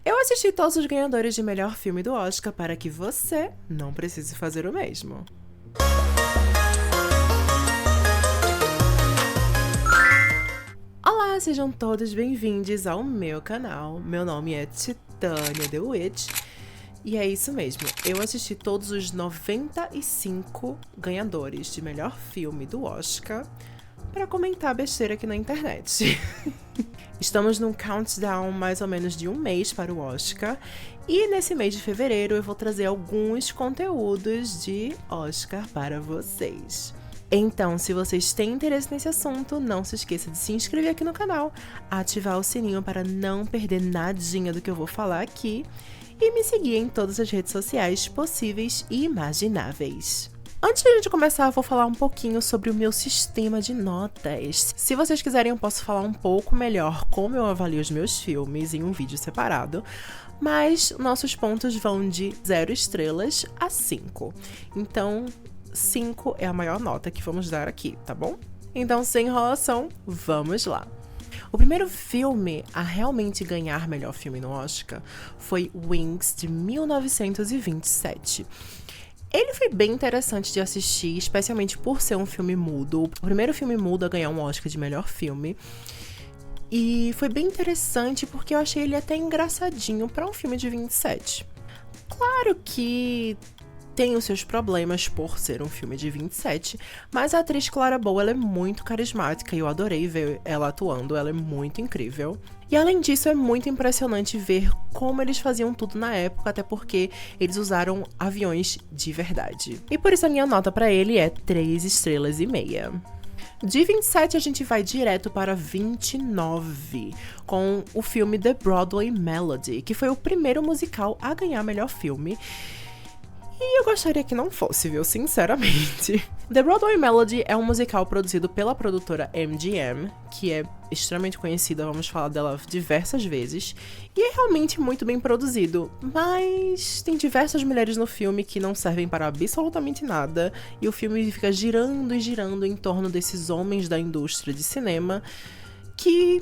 Eu assisti todos os ganhadores de melhor filme do Oscar para que você não precise fazer o mesmo. Olá, sejam todos bem-vindos ao meu canal. Meu nome é Titânia The Witch. E é isso mesmo, eu assisti todos os 95 ganhadores de melhor filme do Oscar para comentar besteira aqui na internet. Estamos num countdown mais ou menos de um mês para o Oscar. E nesse mês de fevereiro eu vou trazer alguns conteúdos de Oscar para vocês. Então, se vocês têm interesse nesse assunto, não se esqueça de se inscrever aqui no canal, ativar o sininho para não perder nadinha do que eu vou falar aqui e me seguir em todas as redes sociais possíveis e imagináveis. Antes de a gente começar, eu vou falar um pouquinho sobre o meu sistema de notas. Se vocês quiserem, eu posso falar um pouco melhor como eu avalio os meus filmes em um vídeo separado, mas nossos pontos vão de 0 estrelas a 5. Então, 5 é a maior nota que vamos dar aqui, tá bom? Então, sem enrolação, vamos lá! O primeiro filme a realmente ganhar melhor filme no Oscar foi Wings, de 1927. Ele foi bem interessante de assistir, especialmente por ser um filme mudo. O primeiro filme mudo a ganhar um Oscar de melhor filme. E foi bem interessante porque eu achei ele até engraçadinho para um filme de 27. Claro que tem os seus problemas por ser um filme de 27, mas a atriz Clara Bow, ela é muito carismática e eu adorei ver ela atuando, ela é muito incrível. E além disso, é muito impressionante ver como eles faziam tudo na época, até porque eles usaram aviões de verdade. E por isso a minha nota pra ele é 3 estrelas e meia. De 27 a gente vai direto para 29, com o filme The Broadway Melody, que foi o primeiro musical a ganhar melhor filme. E eu gostaria que não fosse, viu? Sinceramente. The Broadway Melody é um musical produzido pela produtora MGM, que é extremamente conhecida, vamos falar dela diversas vezes, e é realmente muito bem produzido, mas tem diversas mulheres no filme que não servem para absolutamente nada, e o filme fica girando e girando em torno desses homens da indústria de cinema que,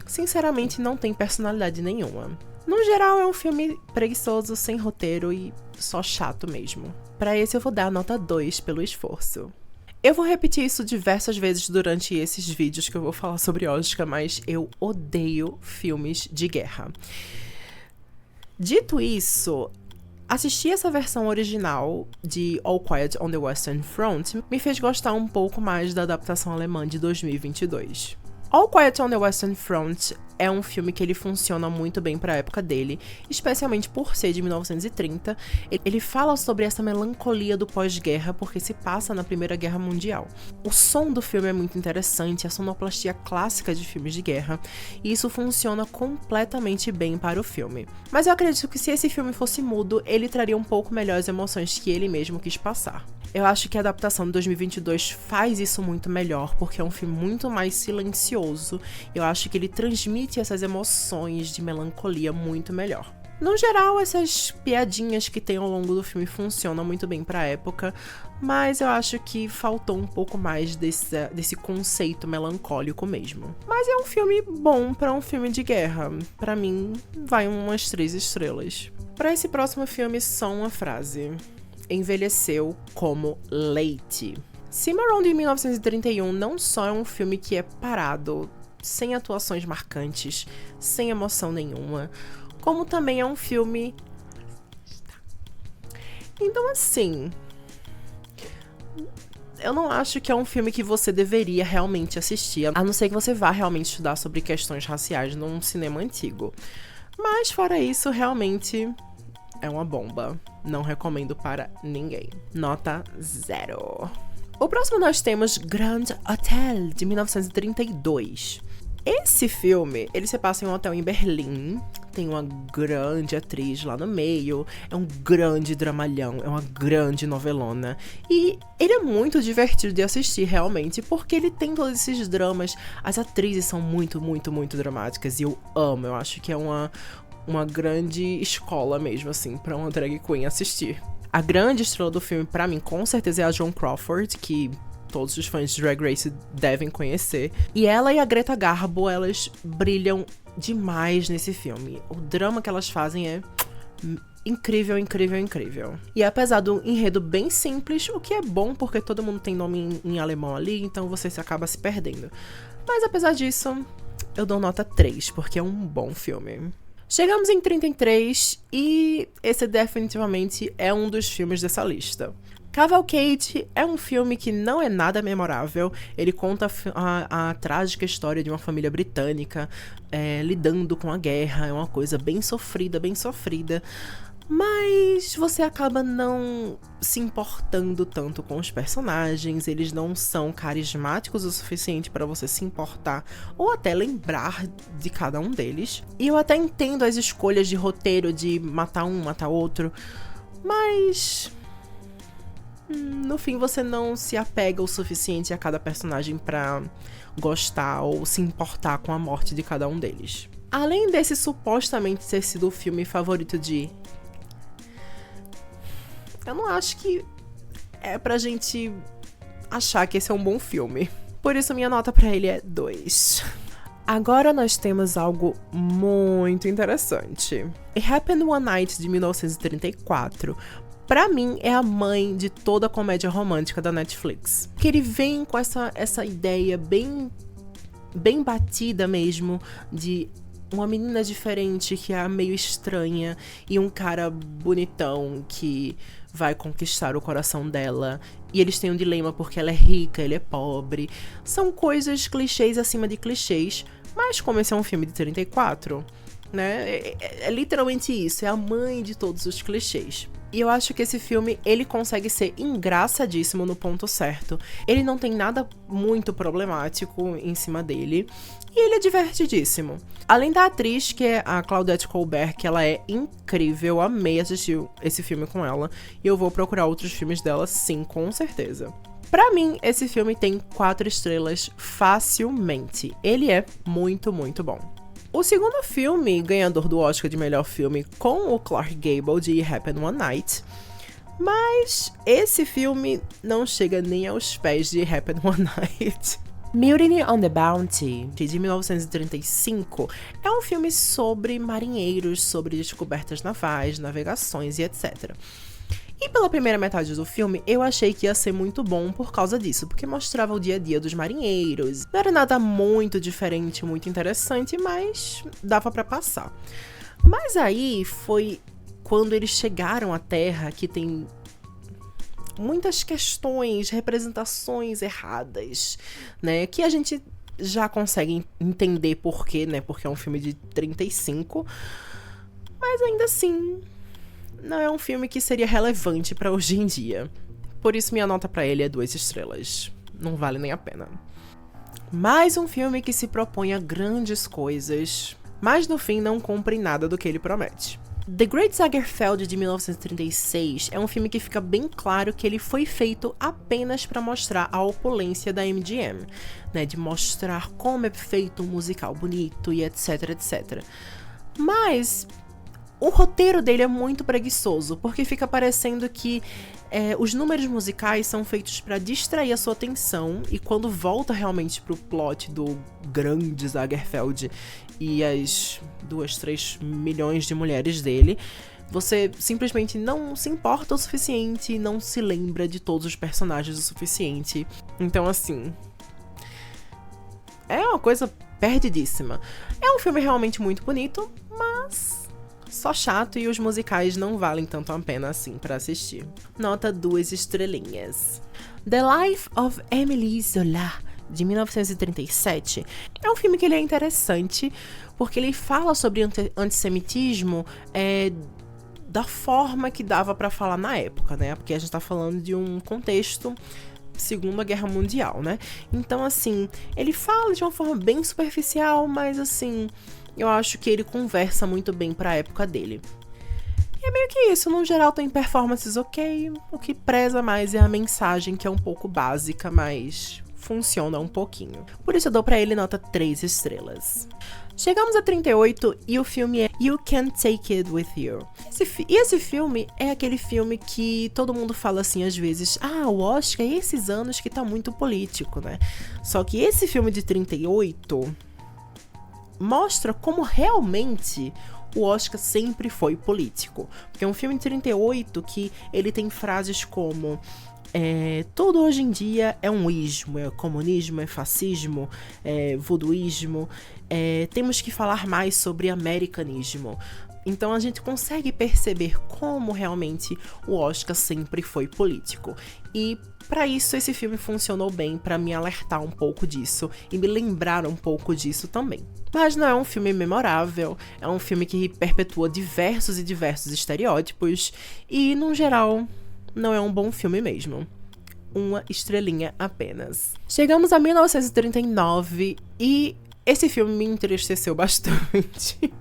sinceramente, não tem personalidade nenhuma. No geral, é um filme preguiçoso, sem roteiro e só chato mesmo. Pra esse eu vou dar a nota 2 pelo esforço. Eu vou repetir isso diversas vezes durante esses vídeos que eu vou falar sobre Oscar, mas eu odeio filmes de guerra. Dito isso, assistir essa versão original de All Quiet on the Western Front me fez gostar um pouco mais da adaptação alemã de 2022. All Quiet on the Western Front é um filme que ele funciona muito bem para a época dele, especialmente por ser de 1930. Ele fala sobre essa melancolia do pós-guerra porque se passa na Primeira Guerra Mundial. O som do filme é muito interessante, a sonoplastia clássica de filmes de guerra, e isso funciona completamente bem para o filme. Mas eu acredito que se esse filme fosse mudo, ele traria um pouco melhor as emoções que ele mesmo quis passar. Eu acho que a adaptação de 2022 faz isso muito melhor, porque é um filme muito mais silencioso. Eu acho que ele transmite essas emoções de melancolia muito melhor. No geral, essas piadinhas que tem ao longo do filme funcionam muito bem pra época, mas eu acho que faltou um pouco mais desse conceito melancólico mesmo. Mas é um filme bom pra um filme de guerra. Pra mim, vai umas 3 estrelas. Pra esse próximo filme, só uma frase. Envelheceu como leite. Cimarron, de 1931, não só é um filme que é parado, sem atuações marcantes, sem emoção nenhuma, como também é um filme... Então, assim, eu não acho que é um filme que você deveria realmente assistir, a não ser que você vá realmente estudar sobre questões raciais num cinema antigo. Mas, fora isso, realmente é uma bomba. Não recomendo para ninguém. Nota 0. O próximo nós temos Grand Hotel, de 1932. Esse filme, ele se passa em um hotel em Berlim, tem uma grande atriz lá no meio, é um grande dramalhão, é uma grande novelona. E ele é muito divertido de assistir, realmente, porque ele tem todos esses dramas. As atrizes são muito, muito, muito dramáticas e eu amo, eu acho que é uma grande escola mesmo, assim, pra uma drag queen assistir. A grande estrela do filme, pra mim, com certeza é a Joan Crawford, que todos os fãs de Drag Race devem conhecer. E ela e a Greta Garbo, elas brilham demais nesse filme. O drama que elas fazem é incrível, incrível, incrível. E apesar do enredo bem simples, o que é bom porque todo mundo tem nome em alemão ali, então você se acaba se perdendo. Mas apesar disso, eu dou nota 3, porque é um bom filme. Chegamos em 33 e esse definitivamente é um dos filmes dessa lista. Cavalcade é um filme que não é nada memorável. Ele conta a trágica história de uma família britânica lidando com a guerra. É uma coisa bem sofrida, bem sofrida. Mas você acaba não se importando tanto com os personagens, eles não são carismáticos o suficiente para você se importar ou até lembrar de cada um deles. E eu até entendo as escolhas de roteiro de matar um, matar outro, mas no fim você não se apega o suficiente a cada personagem pra gostar ou se importar com a morte de cada um deles. Além desse supostamente ter sido o filme favorito de... eu não acho que é pra gente achar que esse é um bom filme. Por isso minha nota pra ele é 2. Agora nós temos algo muito interessante. It Happened One Night, de 1934. Pra mim, é a mãe de toda a comédia romântica da Netflix. Que ele vem com essa ideia bem batida mesmo, de uma menina diferente que é meio estranha e um cara bonitão que vai conquistar o coração dela. E eles têm um dilema porque ela é rica, ele é pobre. São coisas clichês acima de clichês, mas como esse é um filme de 34, né? É literalmente isso, é a mãe de todos os clichês. E eu acho que esse filme, ele consegue ser engraçadíssimo no ponto certo. Ele não tem nada muito problemático em cima dele. E ele é divertidíssimo. Além da atriz, que é a Claudette Colbert, que ela é incrível. Eu amei assistir esse filme com ela. E eu vou procurar outros filmes dela, sim, com certeza. Pra mim, esse filme tem 4 estrelas facilmente. Ele é muito, muito bom. O segundo filme, ganhador do Oscar de melhor filme, com o Clark Gable, de It Happened One Night. Mas esse filme não chega nem aos pés de It Happened One Night. Mutiny on the Bounty, de 1935, é um filme sobre marinheiros, sobre descobertas navais, navegações e etc. E pela primeira metade do filme, eu achei que ia ser muito bom por causa disso, porque mostrava o dia a dia dos marinheiros. Não era nada muito diferente, muito interessante, mas dava pra passar. Mas aí foi quando eles chegaram à Terra, que tem muitas questões, representações erradas, né? Que a gente já consegue entender por quê, né? Porque é um filme de 35, mas ainda assim não é um filme que seria relevante pra hoje em dia. Por isso minha nota pra ele é 2 estrelas. Não vale nem a pena. Mais um filme que se propõe a grandes coisas, mas no fim não cumpre nada do que ele promete. The Great Lagerfeld, de 1936, é um filme que fica bem claro que ele foi feito apenas para mostrar a opulência da MGM, né, de mostrar como é feito um musical bonito e etc, etc. Mas o roteiro dele é muito preguiçoso, porque fica parecendo que os números musicais são feitos para distrair a sua atenção, e quando volta realmente pro plot do grande Lagerfeld e as 2-3 milhões de mulheres dele, você simplesmente não se importa o suficiente, não se lembra de todos os personagens o suficiente. Então, assim, é uma coisa perdidíssima. É um filme realmente muito bonito, mas só chato, e os musicais não valem tanto a pena assim pra assistir. Nota 2 estrelinhas. The Life of Émile Zola, de 1937, é um filme que ele é interessante, porque ele fala sobre antissemitismo da forma que dava pra falar na época, né? Porque a gente tá falando de um contexto Segunda Guerra Mundial, né? Então, assim, ele fala de uma forma bem superficial, mas, assim, eu acho que ele conversa muito bem pra época dele. E é meio que isso, no geral tem performances ok, o que preza mais é a mensagem, que é um pouco básica, mas funciona um pouquinho. Por isso eu dou pra ele nota 3 estrelas. Chegamos a 38 e o filme é You Can't Take It With You. Esse filme é aquele filme que todo mundo fala assim às vezes, o Oscar é esses anos que tá muito político, né? Só que esse filme de 38, mostra como realmente o Oscar sempre foi político. Porque é um filme de 38 que ele tem frases como tudo hoje em dia é um ismo, é comunismo, é fascismo, é voodooísmo, temos que falar mais sobre americanismo. Então a gente consegue perceber como realmente o Oscar sempre foi político. E para isso esse filme funcionou bem, para me alertar um pouco disso e me lembrar um pouco disso também. Mas não é um filme memorável, é um filme que perpetua diversos e diversos estereótipos e, no geral, não é um bom filme mesmo. Uma estrelinha apenas. Chegamos a 1939 e esse filme me entristeceu bastante.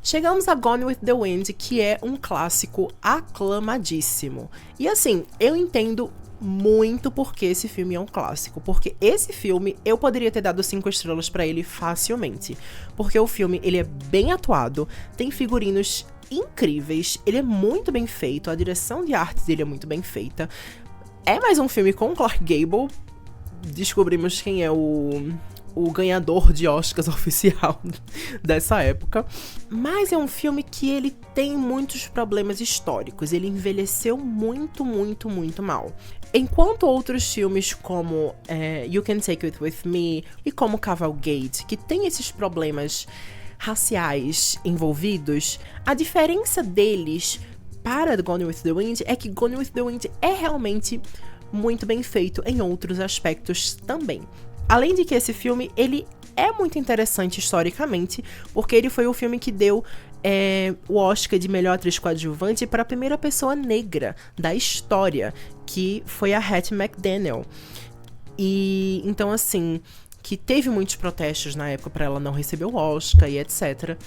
Chegamos a Gone with the Wind, que é um clássico aclamadíssimo. E assim, eu entendo muito porque esse filme é um clássico. Porque esse filme, eu poderia ter dado 5 estrelas pra ele facilmente. Porque o filme, ele é bem atuado, tem figurinos incríveis, ele é muito bem feito, a direção de arte dele é muito bem feita. É mais um filme com Clark Gable. Descobrimos quem é o ganhador de Oscars oficial dessa época. Mas é um filme que ele tem muitos problemas históricos. Ele envelheceu muito, muito, muito mal. Enquanto outros filmes como You Can Take It With Me e como Cavalgate, que tem esses problemas raciais envolvidos, a diferença deles para Gone with the Wind é que Gone with the Wind é realmente muito bem feito em outros aspectos também. Além de que esse filme, ele é muito interessante historicamente, porque ele foi o filme que deu o Oscar de melhor atriz coadjuvante para a primeira pessoa negra da história, que foi a Hattie McDaniel. E então, assim, que teve muitos protestos na época para ela não receber o Oscar e etc.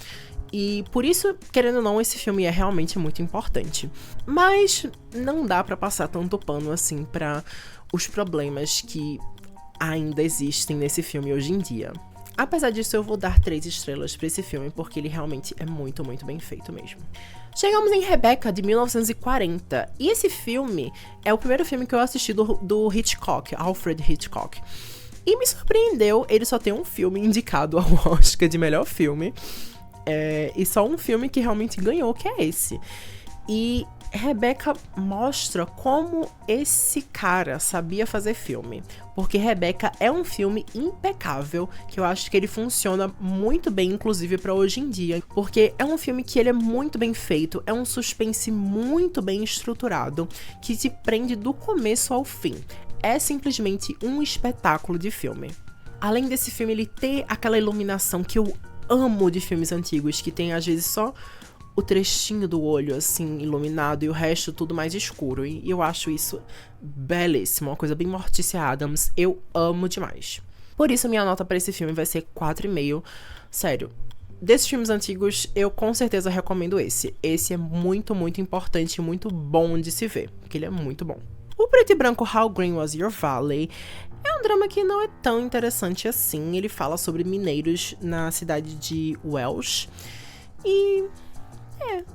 E por isso, querendo ou não, esse filme é realmente muito importante. Mas não dá pra passar tanto pano assim pra os problemas que ainda existem nesse filme hoje em dia. Apesar disso, eu vou dar 3 estrelas pra esse filme, porque ele realmente é muito, muito bem feito mesmo. Chegamos em Rebecca, de 1940. E esse filme é o primeiro filme que eu assisti do Hitchcock, Alfred Hitchcock. E me surpreendeu, ele só tem um filme indicado ao Oscar de melhor filme. E só um filme que realmente ganhou, que é esse. E Rebecca mostra como esse cara sabia fazer filme. Porque Rebecca é um filme impecável, que eu acho que ele funciona muito bem, inclusive para hoje em dia. Porque é um filme que ele é muito bem feito, é um suspense muito bem estruturado, que te prende do começo ao fim. É simplesmente um espetáculo de filme. Além desse filme, ele ter aquela iluminação que eu amo de filmes antigos, que tem às vezes só o trechinho do olho, assim, iluminado, e o resto tudo mais escuro. E eu acho isso belíssimo, uma coisa bem Morticia Addams. Eu amo demais. Por isso, minha nota pra esse filme vai ser 4,5. Sério, desses filmes antigos, eu com certeza recomendo esse. Esse é muito, muito importante e muito bom de se ver, porque ele é muito bom. O preto e branco How Green Was Your Valley é um drama que não é tão interessante assim. Ele fala sobre mineiros na cidade de Welsh. E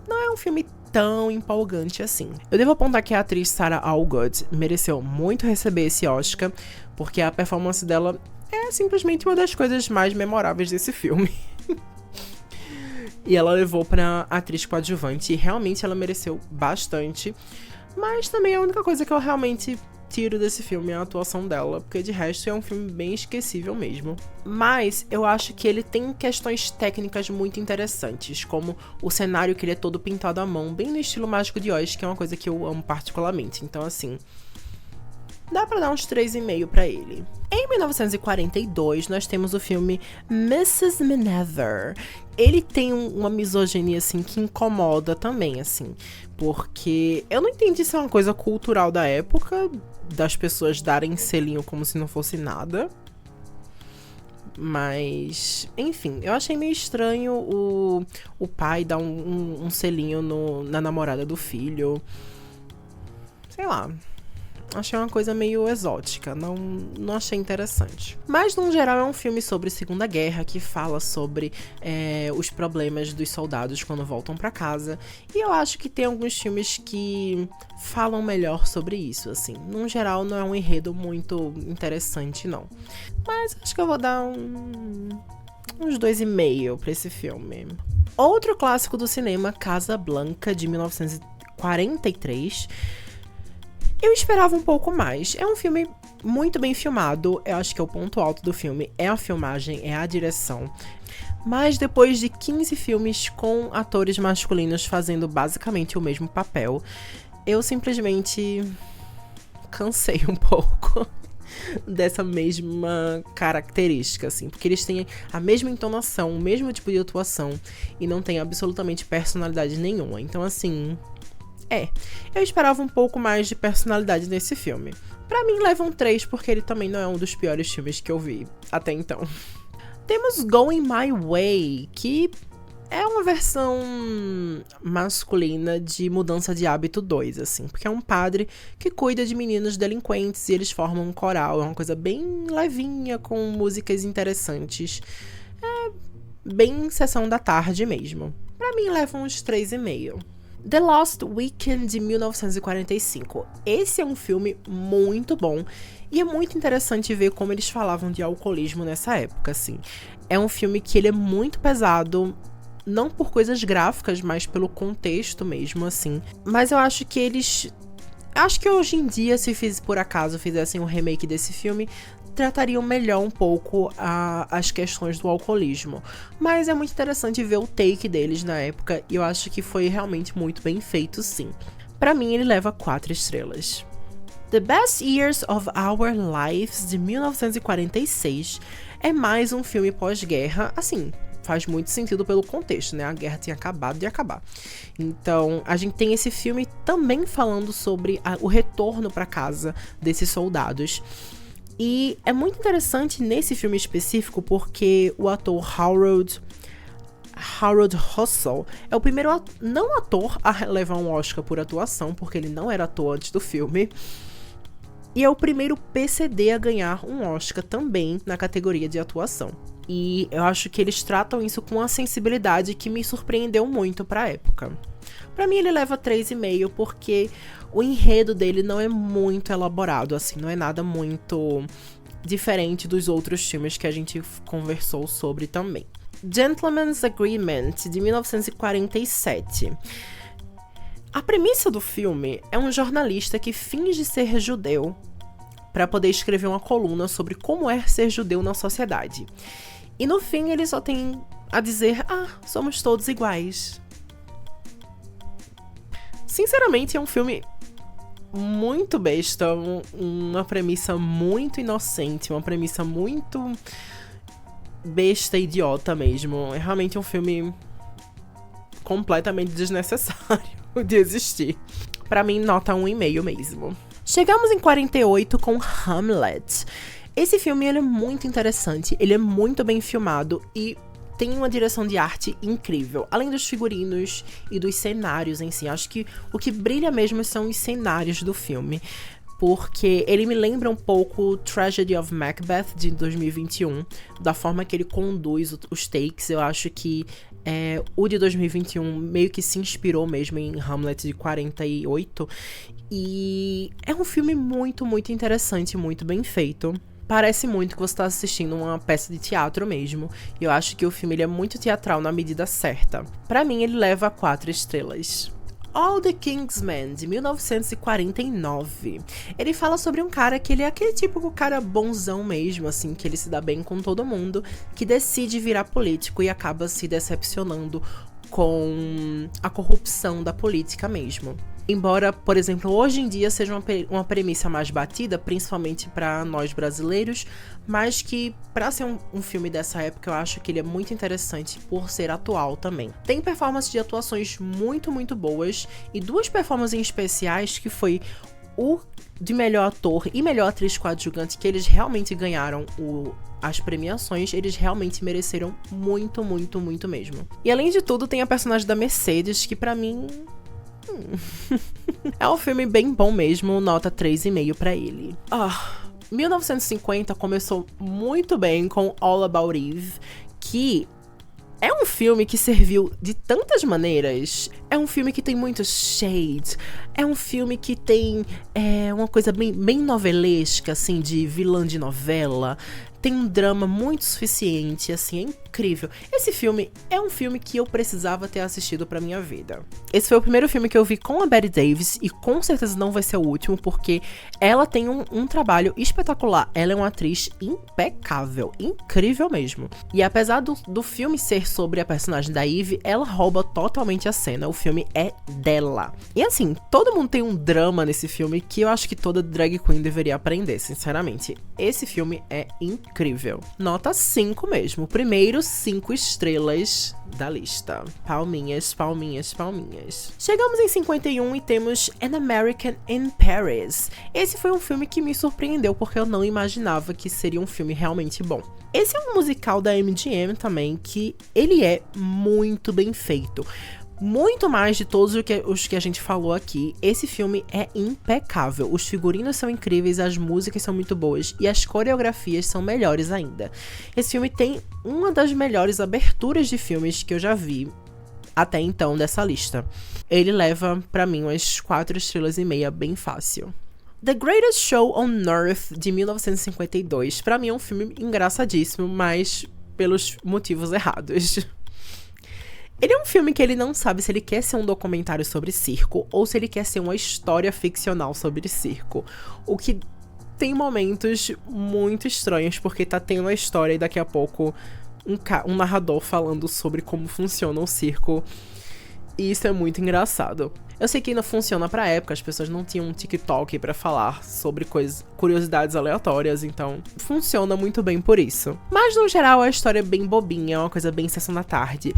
não é um filme tão empolgante assim. Eu devo apontar que a atriz Sarah Allgood mereceu muito receber esse Oscar, porque a performance dela é simplesmente uma das coisas mais memoráveis desse filme. E ela levou pra atriz coadjuvante, e realmente ela mereceu bastante. Mas também a única coisa que eu realmente tiro desse filme é a atuação dela, porque de resto é um filme bem esquecível mesmo. Mas eu acho que ele tem questões técnicas muito interessantes, como o cenário que ele é todo pintado à mão, bem no estilo Mágico de Oz, que é uma coisa que eu amo particularmente. Então, assim, dá pra dar uns 3,5 pra ele. Em 1942, nós temos o filme Mrs. Miniver. Ele tem uma misoginia, assim, que incomoda também, assim. Porque eu não entendi se é uma coisa cultural da época, das pessoas darem selinho como se não fosse nada. Mas, enfim, eu achei meio estranho o pai dar um selinho na namorada do filho. Sei lá. Achei uma coisa meio exótica, não achei interessante. Mas, no geral, é um filme sobre Segunda Guerra, que fala sobre os problemas dos soldados quando voltam pra casa. E eu acho que tem alguns filmes que falam melhor sobre isso, assim. No geral, não é um enredo muito interessante, não. Mas acho que eu vou dar uns 2,5 pra esse filme. Outro clássico do cinema, Casablanca, de 1943. Eu esperava um pouco mais. É um filme muito bem filmado. Eu acho que é o ponto alto do filme. É a filmagem, é a direção. Mas depois de 15 filmes com atores masculinos fazendo basicamente o mesmo papel, eu simplesmente cansei um pouco dessa mesma característica, assim. Porque eles têm a mesma entonação, o mesmo tipo de atuação e não tem absolutamente personalidade nenhuma. Então, assim, eu esperava um pouco mais de personalidade nesse filme. Pra mim, leva um 3, porque ele também não é um dos piores filmes que eu vi até então. Temos Going My Way, que é uma versão masculina de Mudança de Hábito 2, assim. Porque é um padre que cuida de meninos delinquentes e eles formam um coral. É uma coisa bem levinha, com músicas interessantes. É bem sessão da tarde mesmo. Pra mim, leva uns 3,5. The Lost Weekend, de 1945. Esse é um filme muito bom e é muito interessante ver como eles falavam de alcoolismo nessa época, assim. É um filme que ele é muito pesado, não por coisas gráficas, mas pelo contexto mesmo, assim. Mas eu acho que eles... Acho que hoje em dia, se por acaso fizessem um remake desse filme, tratariam melhor um pouco as questões do alcoolismo. Mas é muito interessante ver o take deles na época e eu acho que foi realmente muito bem feito, sim. Pra mim, ele leva 4 estrelas. The Best Years of Our Lives, de 1946, é mais um filme pós-guerra, assim... Faz muito sentido pelo contexto, né? A guerra tinha acabado de acabar. Então, a gente tem esse filme também falando sobre o retorno para casa desses soldados. E é muito interessante nesse filme específico porque o ator Harold Russell é o primeiro não ator a levar um Oscar por atuação, porque ele não era ator antes do filme. E é o primeiro PCD a ganhar um Oscar também na categoria de atuação. E eu acho que eles tratam isso com uma sensibilidade que me surpreendeu muito pra época. Pra mim ele leva 3,5 porque o enredo dele não é muito elaborado, assim, não é nada muito diferente dos outros filmes que a gente conversou sobre também. Gentleman's Agreement, de 1947. A premissa do filme é um jornalista que finge ser judeu para poder escrever uma coluna sobre como é ser judeu na sociedade. E no fim ele só tem a dizer, somos todos iguais. Sinceramente, é um filme muito besta, uma premissa muito inocente, uma premissa muito besta e idiota mesmo. É realmente um filme completamente desnecessário de existir. Pra mim, nota 1,5 mesmo. Chegamos em 48 com Hamlet. Esse filme ele é muito interessante, ele é muito bem filmado e tem uma direção de arte incrível. Além dos figurinos e dos cenários em si. Acho que o que brilha mesmo são os cenários do filme. Porque ele me lembra um pouco Tragedy of Macbeth, de 2021. Da forma que ele conduz os takes. Eu acho que o de 2021 meio que se inspirou mesmo em Hamlet de 48. E é um filme muito, muito interessante, muito bem feito. Parece muito que você está assistindo uma peça de teatro mesmo. E eu acho que o filme ele é muito teatral na medida certa. Pra mim, ele leva 4 estrelas. All the King's Men, de 1949. Ele fala sobre um cara que ele é aquele tipo de cara bonzão mesmo, assim, que ele se dá bem com todo mundo, que decide virar político e acaba se decepcionando com a corrupção da política mesmo. Embora, por exemplo, hoje em dia seja uma premissa mais batida, principalmente para nós brasileiros, mas que, para ser um filme dessa época, eu acho que ele é muito interessante por ser atual também. Tem performances de atuações muito, muito boas, e 2 performances especiais, que foi o de melhor ator e melhor atriz coadjuvante, que eles realmente ganharam as premiações, eles realmente mereceram muito, muito, muito mesmo. E além de tudo, tem a personagem da Mercedes, que pra mim... é um filme bem bom mesmo, nota 3,5 pra ele. 1950 começou muito bem com All About Eve, que é um filme que serviu de tantas maneiras. É um filme que tem muito shade. É um filme que tem uma coisa bem novelesca, assim, de vilã de novela. tem um drama muito suficiente, assim, é incrível. Esse filme é um filme que eu precisava ter assistido pra minha vida. Esse foi o primeiro filme que eu vi com a Bette Davis e com certeza não vai ser o último, porque ela tem um trabalho espetacular. Ela é uma atriz impecável, incrível mesmo. E apesar do filme ser sobre a personagem da Eve, ela rouba totalmente a cena. O filme é dela. E assim, todo mundo tem um drama nesse filme que eu acho que toda drag queen deveria aprender, sinceramente. Esse filme é incrível. Nota 5 mesmo. Primeiro 5 estrelas da lista. Palminhas, palminhas, palminhas. Chegamos em 51 e temos An American in Paris. Esse foi um filme que me surpreendeu porque eu não imaginava que seria um filme realmente bom. Esse é um musical da MGM também, que ele é muito bem feito. Muito mais de todos os que a gente falou aqui, esse filme é impecável. Os figurinos são incríveis, as músicas são muito boas e as coreografias são melhores ainda. Esse filme tem uma das melhores aberturas de filmes que eu já vi até então dessa lista. Ele leva pra mim umas 4 estrelas e meia bem fácil. The Greatest Show on Earth, de 1952, pra mim é um filme engraçadíssimo, mas pelos motivos errados. Ele é um filme que ele não sabe se ele quer ser um documentário sobre circo ou se ele quer ser uma história ficcional sobre circo. O que tem momentos muito estranhos, porque tá tendo a história e daqui a pouco um narrador falando sobre como funciona o circo. E isso é muito engraçado. Eu sei que ainda funciona pra época, as pessoas não tinham um TikTok pra falar sobre curiosidades aleatórias, então funciona muito bem por isso. Mas no geral a história é bem bobinha, é uma coisa bem sessão da tarde.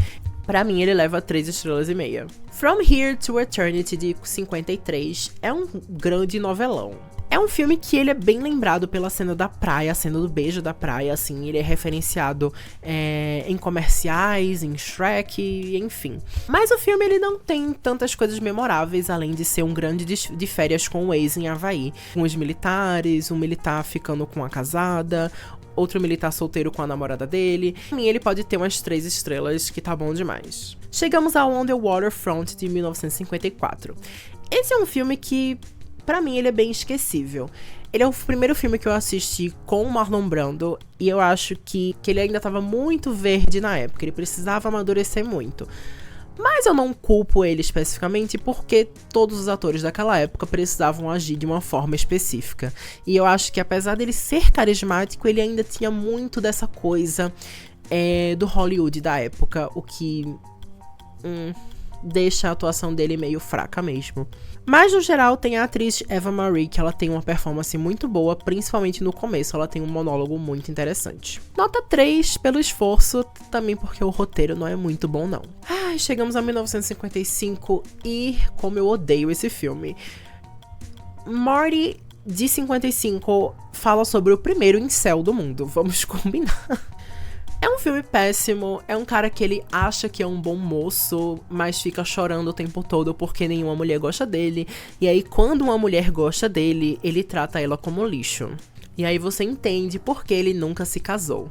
Pra mim, ele leva 3 estrelas e meia. From Here to Eternity, de 53, é um grande novelão. É um filme que ele é bem lembrado pela cena da praia, a cena do beijo da praia, assim. Ele é referenciado em comerciais, em Shrek, enfim. Mas o filme, ele não tem tantas coisas memoráveis, além de ser um grande de férias com o ex em Havaí. Com os militares, um militar ficando com a casada, outro militar solteiro com a namorada dele. E ele pode ter umas 3 estrelas, que tá bom demais. Chegamos ao On the Waterfront, de 1954. Esse é um filme que, pra mim, ele é bem esquecível. Ele é o primeiro filme que eu assisti com o Marlon Brando, e eu acho que ele ainda tava muito verde na época, ele precisava amadurecer muito. Mas eu não culpo ele especificamente porque todos os atores daquela época precisavam agir de uma forma específica. E eu acho que apesar dele ser carismático, ele ainda tinha muito dessa coisa do Hollywood da época, o que deixa a atuação dele meio fraca mesmo. Mas no geral tem a atriz Eva Marie, que ela tem uma performance muito boa, principalmente no começo, ela tem um monólogo muito interessante. Nota 3 pelo esforço, também porque o roteiro não é muito bom não. Chegamos a 1955 e como eu odeio esse filme. Marty, de 55, fala sobre o primeiro incel do mundo, vamos combinar. É um filme péssimo, é um cara que ele acha que é um bom moço, mas fica chorando o tempo todo porque nenhuma mulher gosta dele. E aí, quando uma mulher gosta dele, ele trata ela como lixo. E aí você entende por que ele nunca se casou.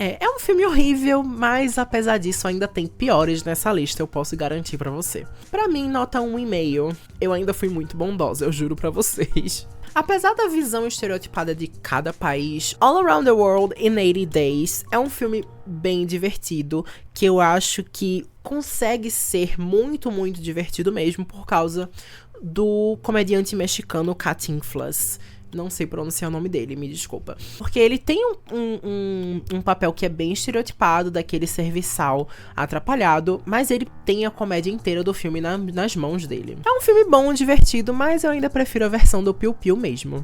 É um filme horrível, mas apesar disso ainda tem piores nessa lista, eu posso garantir pra você. Pra mim, nota 1,5. Eu ainda fui muito bondosa, eu juro pra vocês. Apesar da visão estereotipada de cada país, All Around the World in 80 Days é um filme bem divertido, que eu acho que consegue ser muito, muito divertido mesmo por causa do comediante mexicano Cantinflas. Não sei pronunciar o nome dele, me desculpa. Porque ele tem um papel que é bem estereotipado, daquele serviçal atrapalhado, mas ele tem a comédia inteira do filme nas mãos dele. É um filme bom, divertido, mas eu ainda prefiro a versão do Piu Piu mesmo.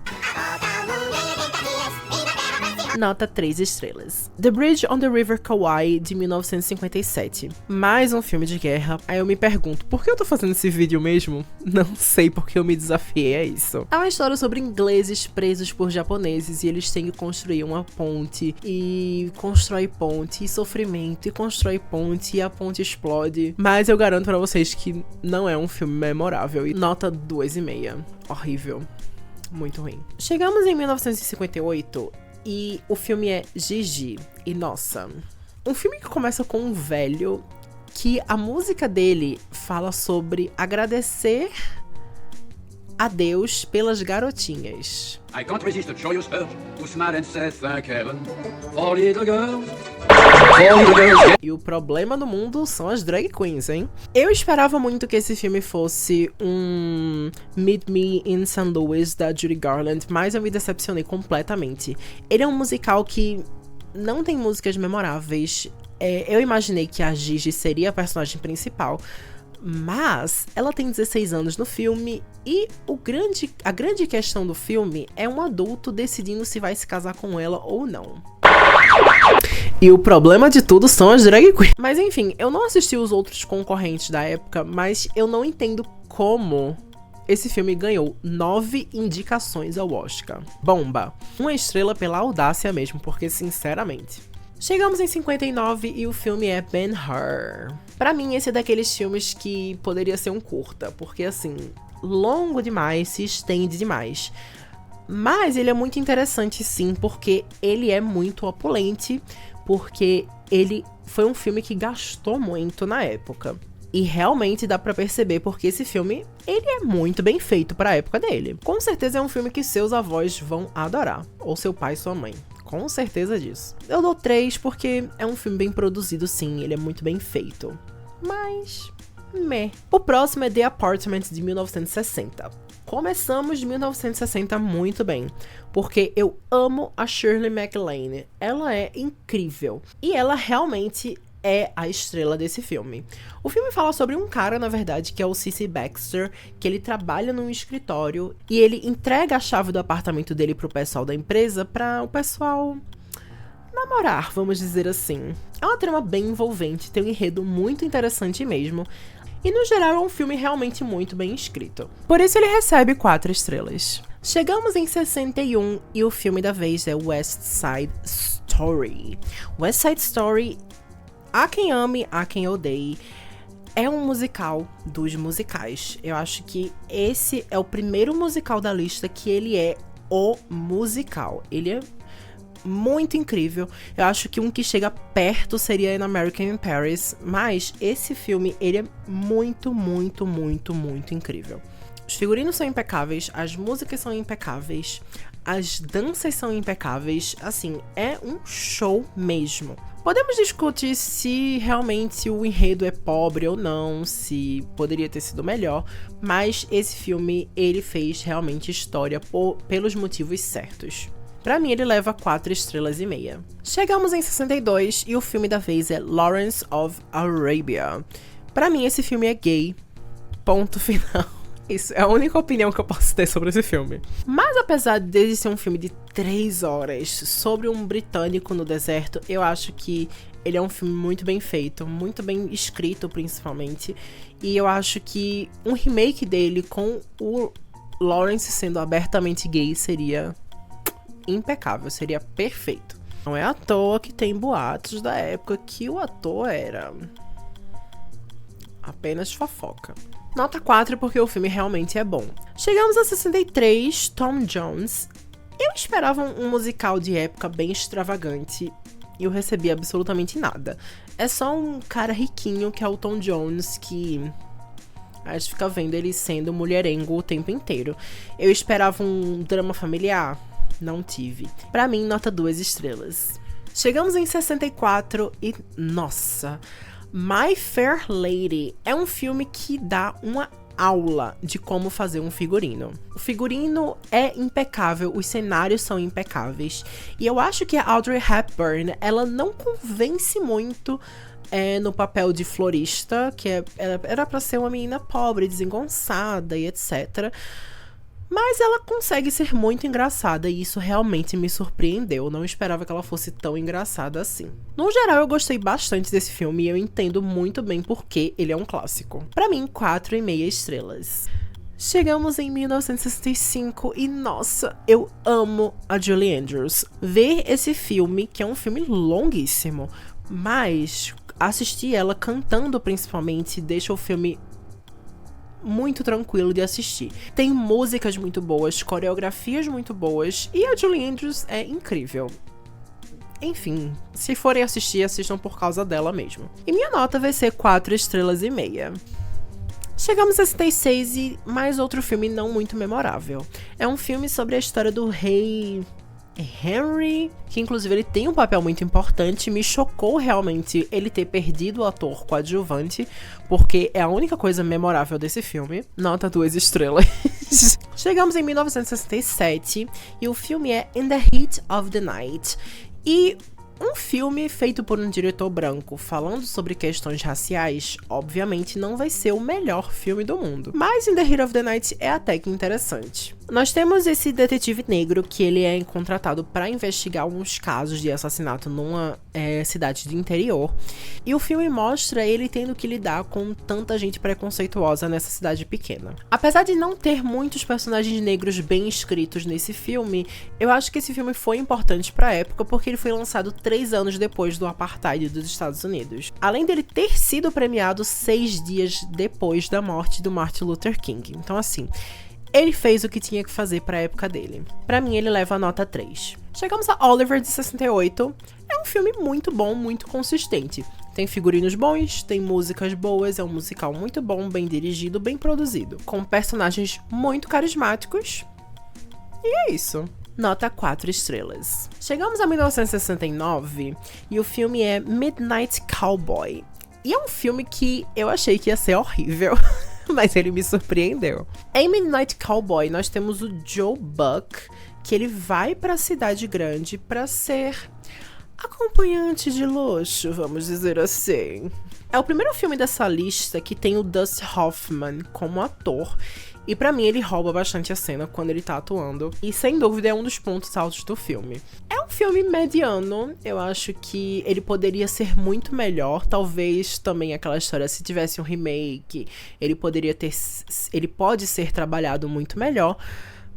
Nota 3 estrelas. The Bridge on the River Kauai, de 1957. Mais um filme de guerra. Aí eu me pergunto, por que eu tô fazendo esse vídeo mesmo? Não sei, porque eu me desafiei a isso. É uma história sobre ingleses presos por japoneses e eles têm que construir uma ponte. E constrói ponte, e sofrimento, e constrói ponte, e a ponte explode. Mas eu garanto pra vocês que não é um filme memorável. E nota 2,5. Horrível. Muito ruim. Chegamos em 1958... e o filme é Gigi. E nossa, um filme que começa com um velho que a música dele fala sobre agradecer Adeus pelas Garotinhas. I can't resist a joyous urge to smile and say thank heaven for little girls. E o problema do mundo são as drag queens, hein? Eu esperava muito que esse filme fosse um Meet Me in St. Louis da Judy Garland, mas eu me decepcionei completamente. Ele é um musical que não tem músicas memoráveis. Eu imaginei que a Gigi seria a personagem principal, mas ela tem 16 anos no filme e a grande questão do filme é um adulto decidindo se vai se casar com ela ou não. E o problema de tudo são as drag queens. Mas enfim, eu não assisti os outros concorrentes da época, mas eu não entendo como esse filme ganhou 9 indicações ao Oscar. Bomba! Uma estrela pela audácia mesmo, porque sinceramente... Chegamos em 59 e o filme é Ben-Hur. Pra mim, esse é daqueles filmes que poderia ser um curta, porque assim, longo demais, se estende demais. Mas ele é muito interessante sim, porque ele é muito opulente, porque ele foi um filme que gastou muito na época. E realmente dá pra perceber porque esse filme, ele é muito bem feito pra época dele. Com certeza é um filme que seus avós vão adorar, ou seu pai e sua mãe. Com certeza disso. Eu dou 3 porque é um filme bem produzido sim, ele é muito bem feito. Mas... meh. O próximo é The Apartment de 1960. Começamos de 1960 muito bem, porque eu amo a Shirley MacLaine. Ela é incrível. E ela realmente é a estrela desse filme. O filme fala sobre um cara, na verdade, que é o C.C. Baxter, que ele trabalha num escritório e ele entrega a chave do apartamento dele pro pessoal da empresa pra o pessoal namorar, vamos dizer assim. É uma trama bem envolvente, tem um enredo muito interessante mesmo. E no geral é um filme realmente muito bem escrito. Por isso ele recebe 4 estrelas. Chegamos em 61 e o filme da vez é West Side Story. West Side Story, há quem ame, há quem odeie, é um musical dos musicais. Eu acho que esse é o primeiro musical da lista que ele é o musical. Ele é muito incrível. Eu acho que um que chega perto seria An American in Paris, mas esse filme, ele é muito, muito, muito, muito incrível. Os figurinos são impecáveis, as músicas são impecáveis, as danças são impecáveis, assim, é um show mesmo. Podemos discutir se realmente o enredo é pobre ou não, se poderia ter sido melhor, mas esse filme, ele fez realmente história pelos motivos certos. Pra mim, ele leva 4 estrelas e meia. Chegamos em 62 e o filme da vez é Lawrence of Arabia. Pra mim, esse filme é gay. Ponto final. Isso é a única opinião que eu posso ter sobre esse filme. Mas apesar dele ser um filme de 3 horas sobre um britânico no deserto, eu acho que ele é um filme muito bem feito, muito bem escrito principalmente. E eu acho que um remake dele com o Lawrence sendo abertamente gay seria impecável, seria perfeito. Não é à toa que tem boatos da época que o ator era apenas fofoca. Nota 4 porque o filme realmente é bom. Chegamos a 63, Tom Jones. Eu esperava um musical de época bem extravagante e eu recebi absolutamente nada. É só um cara riquinho que é o Tom Jones que a gente fica vendo ele sendo mulherengo o tempo inteiro. Eu esperava um drama familiar, não tive. Pra mim, nota 2 estrelas. Chegamos em 64 e, nossa... My Fair Lady é um filme que dá uma aula de como fazer um figurino. O figurino é impecável, os cenários são impecáveis. E eu acho que a Audrey Hepburn, ela não convence muito no papel de florista, que era pra ser uma menina pobre, desengonçada e etc. Mas ela consegue ser muito engraçada e isso realmente me surpreendeu. Eu não esperava que ela fosse tão engraçada assim. No geral, eu gostei bastante desse filme e eu entendo muito bem porque ele é um clássico. Pra mim, 4,5 estrelas. Chegamos em 1965 e, nossa, eu amo a Julie Andrews. Ver esse filme, que é um filme longuíssimo, mas assistir ela cantando principalmente deixa o filme muito tranquilo de assistir. Tem músicas muito boas, coreografias muito boas e a Julie Andrews é incrível. Enfim, se forem assistir, assistam por causa dela mesmo. E minha nota vai ser 4,5 estrelas. Chegamos a 66 e mais outro filme não muito memorável. É um filme sobre a história do rei Henry, que inclusive ele tem um papel muito importante. Me chocou realmente ele ter perdido o ator coadjuvante, porque é a única coisa memorável desse filme. Nota 2 estrelas. Chegamos em 1967 e o filme é In the Heat of the Night. E um filme feito por um diretor branco falando sobre questões raciais, obviamente não vai ser o melhor filme do mundo. Mas In the Heat of the Night é até que interessante. Nós temos esse detetive negro que ele é contratado para investigar uns casos de assassinato numa cidade do interior. E o filme mostra ele tendo que lidar com tanta gente preconceituosa nessa cidade pequena. Apesar de não ter muitos personagens negros bem escritos nesse filme, eu acho que esse filme foi importante para a época porque ele foi lançado 3 anos depois do apartheid dos Estados Unidos. Além dele ter sido premiado 6 dias depois da morte do Martin Luther King. Então assim, ele fez o que tinha que fazer pra época dele. Pra mim, ele leva a nota 3. Chegamos a Oliver, de 68. É um filme muito bom, muito consistente. Tem figurinos bons, tem músicas boas, é um musical muito bom, bem dirigido, bem produzido. Com personagens muito carismáticos. E é isso. Nota 4 estrelas. Chegamos a 1969 e o filme é Midnight Cowboy. E é um filme que eu achei que ia ser horrível. Mas ele me surpreendeu. Em Midnight Cowboy, nós temos o Joe Buck, que ele vai pra cidade grande pra ser acompanhante de luxo, vamos dizer assim. É o primeiro filme dessa lista que tem o Dustin Hoffman como ator. E pra mim ele rouba bastante a cena quando ele tá atuando. E sem dúvida é um dos pontos altos do filme. É um filme mediano. Eu acho que ele poderia ser muito melhor. Talvez também aquela história, se tivesse um remake, ele pode ser trabalhado muito melhor.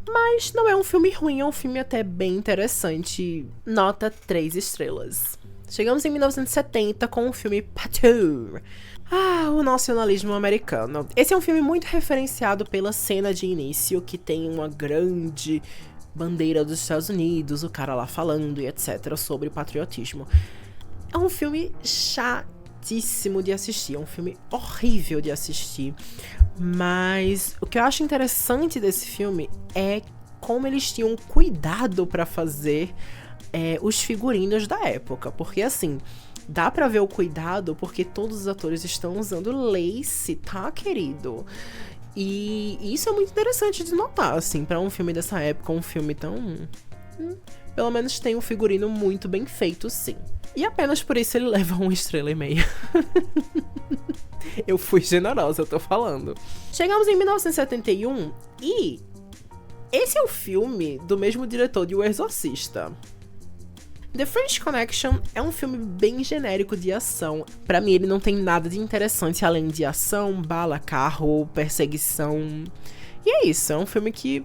Mas não é um filme ruim, é um filme até bem interessante. Nota 3 estrelas. Chegamos em 1970 com o filme Patou. O nacionalismo americano. Esse é um filme muito referenciado pela cena de início, que tem uma grande bandeira dos Estados Unidos, o cara lá falando e etc. sobre patriotismo. É um filme chatíssimo de assistir, é um filme horrível de assistir. Mas o que eu acho interessante desse filme é como eles tinham cuidado pra fazer os figurinos da época. Porque assim, dá pra ver o cuidado porque todos os atores estão usando lace, tá, querido? E isso é muito interessante de notar, assim, pra um filme dessa época, um filme tão... pelo menos tem um figurino muito bem feito, sim. E apenas por isso ele leva 1,5 estrelas. Eu fui generosa, eu tô falando. Chegamos em 1971 e esse é o filme do mesmo diretor de O Exorcista. The French Connection é um filme bem genérico de ação. Pra mim, ele não tem nada de interessante além de ação, bala, carro, perseguição. E é isso, é um filme que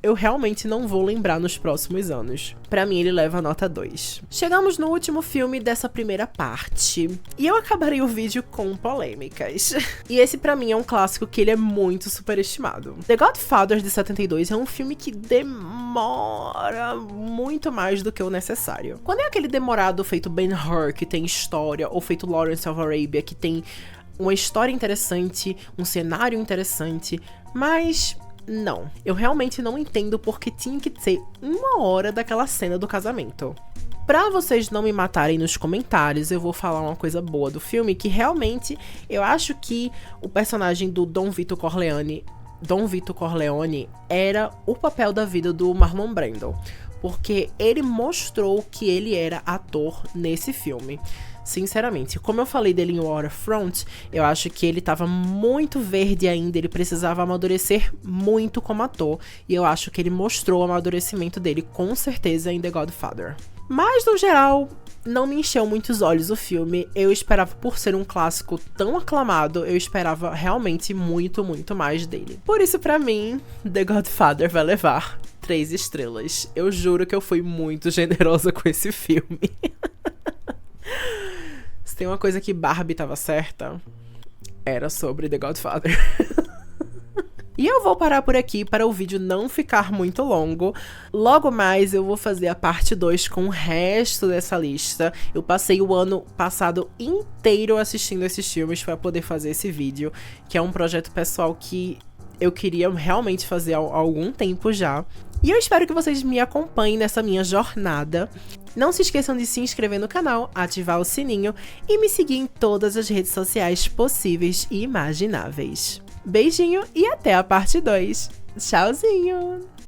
eu realmente não vou lembrar nos próximos anos. Pra mim, ele leva a nota 2. Chegamos no último filme dessa primeira parte. E eu acabarei o vídeo com polêmicas. E esse, pra mim, é um clássico que ele é muito superestimado. The Godfather, de 72, é um filme que demora muito mais do que o necessário. Quando é aquele demorado feito Ben-Hur, que tem história, ou feito Lawrence of Arabia, que tem uma história interessante, um cenário interessante, mas... não, eu realmente não entendo porque tinha que ser 1 hora daquela cena do casamento. Pra vocês não me matarem nos comentários, eu vou falar uma coisa boa do filme, que realmente eu acho que o personagem do Dom Vito Corleone era o papel da vida do Marlon Brando, porque ele mostrou que ele era ator nesse filme. Sinceramente, como eu falei dele em Waterfront, eu acho que ele tava muito verde ainda, ele precisava amadurecer muito como ator, e eu acho que ele mostrou o amadurecimento dele com certeza em The Godfather. Mas, no geral, não me encheu muito os olhos o filme. Eu esperava, por ser um clássico tão aclamado, eu esperava realmente muito, muito mais dele. Por isso, pra mim, The Godfather vai levar 3 estrelas. Eu juro que eu fui muito generosa com esse filme. Se tem uma coisa que Barbie tava certa, era sobre The Godfather. E eu vou parar por aqui para o vídeo não ficar muito longo. Logo mais eu vou fazer a parte 2 com o resto dessa lista. Eu passei o ano passado inteiro assistindo esses filmes para poder fazer esse vídeo, que é um projeto pessoal que eu queria realmente fazer há algum tempo já. E eu espero que vocês me acompanhem nessa minha jornada. Não se esqueçam de se inscrever no canal, ativar o sininho e me seguir em todas as redes sociais possíveis e imagináveis. Beijinho e até a parte 2. Tchauzinho!